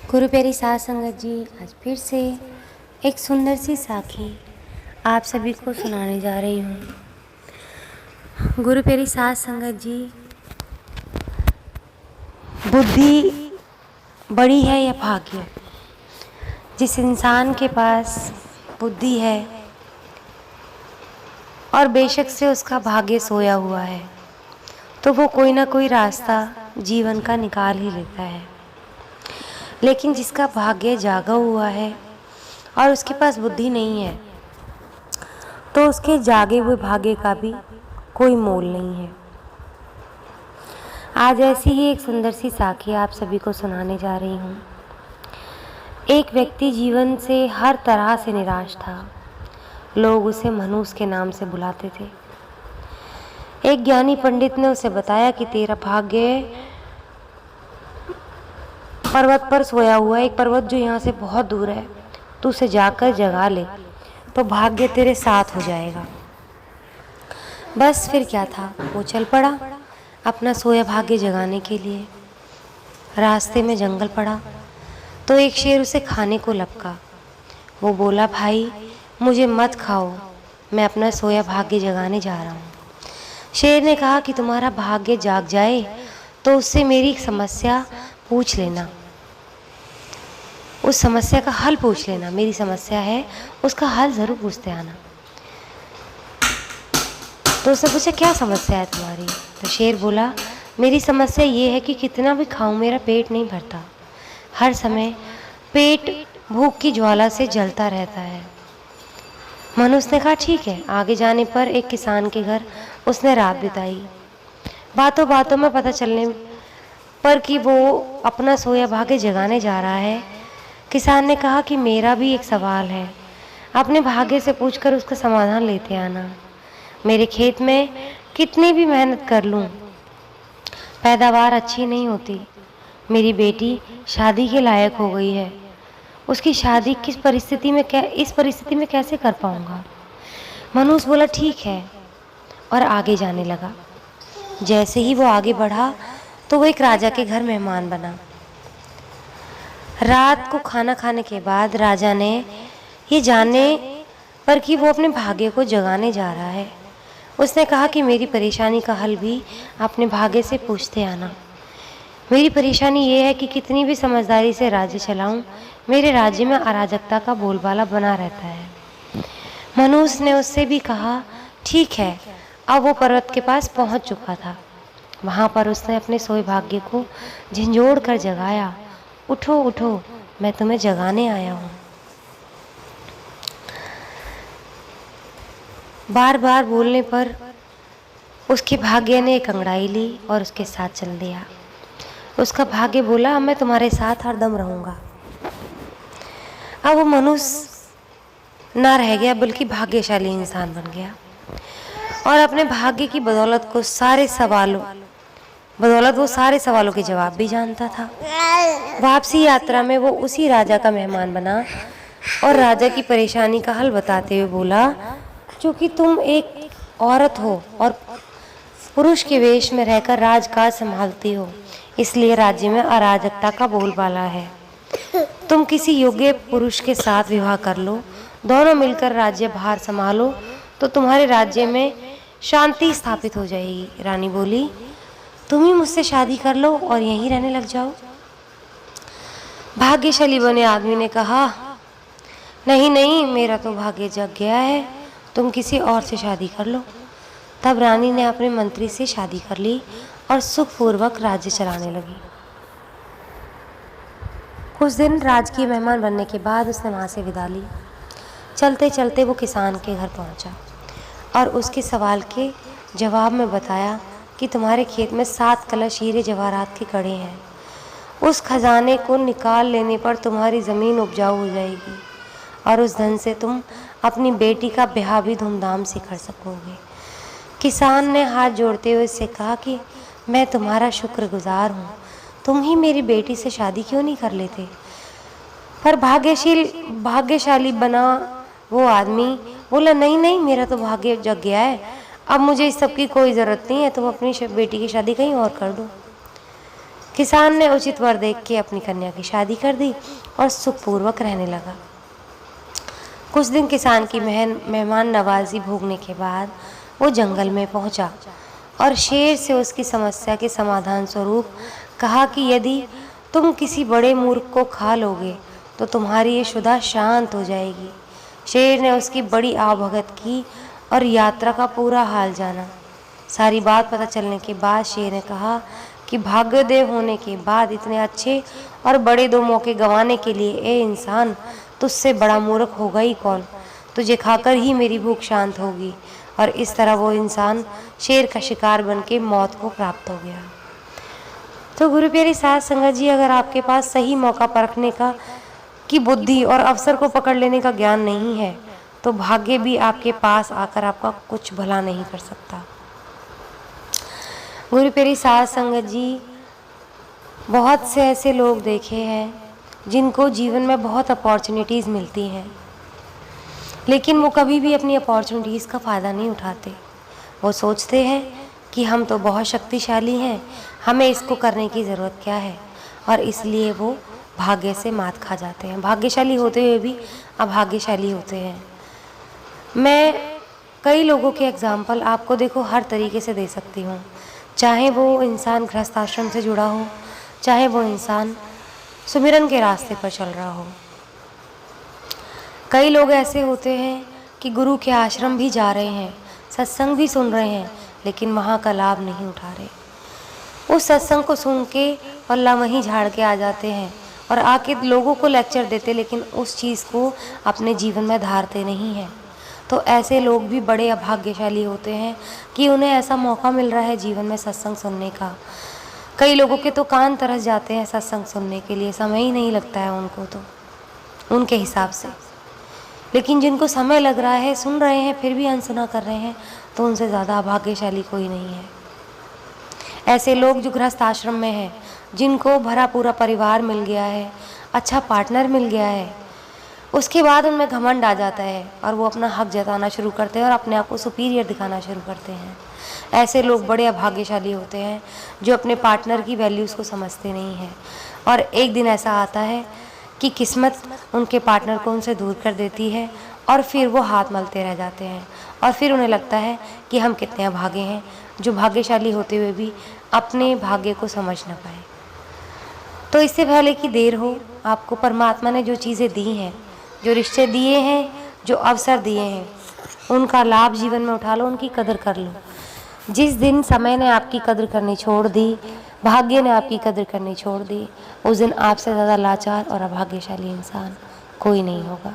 गुरु प्यारी साध संगत जी, आज फिर से एक सुंदर सी साखी आप सभी को सुनाने जा रही हूँ। गुरु प्यारी साध संगत जी, बुद्धि बड़ी है या भाग्य? जिस इंसान के पास बुद्धि है और बेशक से उसका भाग्य सोया हुआ है, तो वो कोई ना कोई रास्ता जीवन का निकाल ही लेता है। लेकिन जिसका भाग्य जागा हुआ है और उसके पास बुद्धि नहीं है, तो उसके जागे हुए भाग्य का भी कोई मोल नहीं है। आज ऐसी ही एक सुंदर सी साखी आप सभी को सुनाने जा रही हूँ। एक व्यक्ति जीवन से हर तरह से निराश था। लोग उसे मनूस के नाम से बुलाते थे। एक ज्ञानी पंडित ने उसे बताया कि तेरा भाग्य पर्वत पर सोया हुआ है, एक पर्वत जो यहाँ से बहुत दूर है। तू उसे जाकर जगा ले तो भाग्य तेरे साथ हो जाएगा। बस फिर क्या था, वो चल पड़ा अपना सोया भाग्य जगाने के लिए। रास्ते में जंगल पड़ा तो एक शेर उसे खाने को लपका। वो बोला, भाई मुझे मत खाओ, मैं अपना सोया भाग्य जगाने जा रहा हूँ। शेर ने कहा कि तुम्हारा भाग्य जाग जाए तो उससे मेरी समस्या पूछ लेना, उस समस्या का हल पूछ लेना। मेरी समस्या है, उसका हल ज़रूर पूछते आना। तो उसने पूछा, क्या समस्या है तुम्हारी? तो शेर बोला, मेरी समस्या ये है कि कितना भी खाऊं मेरा पेट नहीं भरता। हर समय पेट भूख की ज्वाला से जलता रहता है। मनुष्य ने कहा, ठीक है। आगे जाने पर एक किसान के घर उसने रात बिताई। बातों बातों में पता चलने पर कि वो अपना सोया भाग्य जगाने जा रहा है। किसान ने कहा कि मेरा भी एक सवाल है, अपने भाग्य से पूछकर उसका समाधान लेते आना। मेरे खेत में कितनी भी मेहनत कर लूं, पैदावार अच्छी नहीं होती। मेरी बेटी शादी के लायक हो गई है, उसकी शादी इस परिस्थिति में कैसे कर पाऊंगा? मनुष्य बोला, ठीक है, और आगे जाने लगा। जैसे ही वो आगे बढ़ा तो वो एक राजा के घर मेहमान बना। रात को खाना खाने के बाद राजा ने ये जानने पर कि वो अपने भाग्य को जगाने जा रहा है, उसने कहा कि मेरी परेशानी का हल भी अपने भाग्य से पूछते आना। मेरी परेशानी ये है कि कितनी भी समझदारी से राज्य चलाऊं, मेरे राज्य में अराजकता का बोलबाला बना रहता है। मनुष्य ने उससे भी कहा, ठीक है। अब वो पर्वत के पास पहुंच चुका था। वहां पर उसने अपने सोए भाग्य को झंझोड़ कर जगाया। उठो उठो, मैं तुम्हें जगाने आया हूँ। बार बार बोलने पर उसके भाग्य ने एक अंगड़ाई ली और उसके साथ चल दिया। उसका भाग्य बोला, अब मैं तुम्हारे साथ हरदम रहूँगा। अब वो मनुष्य ना रह गया, बल्कि भाग्यशाली इंसान बन गया और अपने भाग्य की बदौलत वो सारे सवालों के जवाब भी जानता था। वापसी यात्रा में वो उसी राजा का मेहमान बना और राजा की परेशानी का हल बताते हुए बोला, क्योंकि तुम एक औरत हो और पुरुष के वेश में रहकर राजकाज संभालती हो, इसलिए राज्य में अराजकता का बोलबाला है। तुम किसी योग्य पुरुष के साथ विवाह कर लो, दोनों मिलकर राज्य भार संभालो तो तुम्हारे राज्य में शांति स्थापित हो जाएगी। रानी बोली, तुम ही मुझसे शादी कर लो और यहीं रहने लग जाओ। भाग्यशाली बने आदमी ने कहा, नहीं नहीं, मेरा तो भाग्य जग गया है, तुम किसी और से शादी कर लो। तब रानी ने अपने मंत्री से शादी कर ली और सुखपूर्वक राज्य चलाने लगी। कुछ दिन राजकीय मेहमान बनने के बाद उसने वहाँ से विदा ली। चलते चलते वो किसान के घर पहुँचा और उसके सवाल के जवाब में बताया कि तुम्हारे खेत में 7 कलश हीरे जवाहरात के कड़े हैं। उस खजाने को निकाल लेने पर तुम्हारी ज़मीन उपजाऊ हो जाएगी और उस धन से तुम अपनी बेटी का ब्याह भी धूमधाम से कर सकोगे। किसान ने हाथ जोड़ते हुए उससे कहा कि मैं तुम्हारा शुक्रगुजार हूँ, तुम ही मेरी बेटी से शादी क्यों नहीं कर लेते? पर भाग्यशाली बना वो आदमी बोला, नहीं नहीं, मेरा तो भाग्य जग गया है, अब मुझे इस सब की कोई ज़रूरत नहीं है, तुम अपनी बेटी की शादी कहीं और कर दो। किसान ने उचित वर देख के अपनी कन्या की शादी कर दी और सुखपूर्वक रहने लगा। कुछ दिन किसान की मेहमान नवाजी भोगने के बाद वो जंगल में पहुंचा और शेर से उसकी समस्या के समाधान स्वरूप कहा कि यदि तुम किसी बड़े मूर्ख को खा लोगे तो तुम्हारी ये शुदा शांत हो जाएगी। शेर ने उसकी बड़ी आवभगत की और यात्रा का पूरा हाल जाना। सारी बात पता चलने के बाद शेर ने कहा कि भाग्योदय होने के बाद इतने अच्छे और बड़े 2 मौके गंवाने के लिए ए इंसान, तुझसे बड़ा मूर्ख होगा ही कौन। तुझे खाकर ही मेरी भूख शांत होगी। और इस तरह वो इंसान शेर का शिकार बन के मौत को प्राप्त हो गया। तो गुरु प्यारी साध संगत जी, अगर आपके पास सही मौका परखने का की बुद्धि और अवसर को पकड़ लेने का ज्ञान नहीं है तो भाग्य भी आपके पास आकर आपका कुछ भला नहीं कर सकता। गुरु प्यारी साध संगत जी, बहुत से ऐसे लोग देखे हैं जिनको जीवन में बहुत अपॉर्चुनिटीज़ मिलती हैं, लेकिन वो कभी भी अपनी अपॉर्चुनिटीज़ का फ़ायदा नहीं उठाते। वो सोचते हैं कि हम तो बहुत शक्तिशाली हैं, हमें इसको करने की ज़रूरत क्या है, और इसलिए वो भाग्य से मात खा जाते हैं। भाग्यशाली होते हुए भी अभाग्यशाली होते हैं। मैं कई लोगों के एग्जाम्पल आपको देखो हर तरीके से दे सकती हूँ, चाहे वो इंसान गृहस्थ आश्रम से जुड़ा हो, चाहे वो इंसान सुमिरन के रास्ते पर चल रहा हो। कई लोग ऐसे होते हैं कि गुरु के आश्रम भी जा रहे हैं, सत्संग भी सुन रहे हैं, लेकिन वहाँ का लाभ नहीं उठा रहे। उस सत्संग को सुन के पल्ला वहीं झाड़ के आ जाते हैं और आके लोगों को लेक्चर देते, लेकिन उस चीज़ को अपने जीवन में धारते नहीं हैं। तो ऐसे लोग भी बड़े अभाग्यशाली होते हैं कि उन्हें ऐसा मौका मिल रहा है जीवन में सत्संग सुनने का। कई लोगों के तो कान तरस जाते हैं सत्संग सुनने के लिए, समय ही नहीं लगता है उनको तो उनके हिसाब से। लेकिन जिनको समय लग रहा है, सुन रहे हैं, फिर भी अनसुना कर रहे हैं, तो उनसे ज़्यादा अभाग्यशाली कोई नहीं है। ऐसे लोग जो गृहस्थ आश्रम में हैं, जिनको भरा पूरा परिवार मिल गया है, अच्छा पार्टनर मिल गया है, उसके बाद उनमें घमंड आ जाता है और वो अपना हक जताना शुरू करते हैं और अपने आप को सुपीरियर दिखाना शुरू करते हैं। ऐसे लोग बड़े अभाग्यशाली होते हैं जो अपने पार्टनर की वैल्यूज़ को समझते नहीं हैं। और एक दिन ऐसा आता है कि किस्मत उनके पार्टनर को उनसे दूर कर देती है और फिर वो हाथ मलते रह जाते हैं और फिर उन्हें लगता है कि हम कितने अभागे हैं जो भाग्यशाली होते हुए भी अपने भाग्य को समझ न पाए। तो इससे पहले कि देर हो, आपको परमात्मा ने जो चीज़ें दी हैं, जो रिश्ते दिए हैं, जो अवसर दिए हैं, उनका लाभ जीवन में उठा लो, उनकी कदर कर लो। जिस दिन समय ने आपकी कदर करनी छोड़ दी, भाग्य ने आपकी कदर करनी छोड़ दी, उस दिन आपसे ज़्यादा लाचार और अभाग्यशाली इंसान कोई नहीं होगा।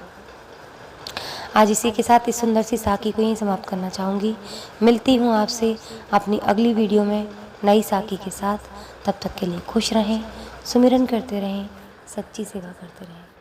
आज इसी के साथ इस सुंदर सी साखी को यहीं समाप्त करना चाहूँगी। मिलती हूँ आपसे अपनी अगली वीडियो में नई साखी के साथ। तब तक के लिए खुश रहें, सुमिरन करते रहें, सच्ची सेवा करते रहें।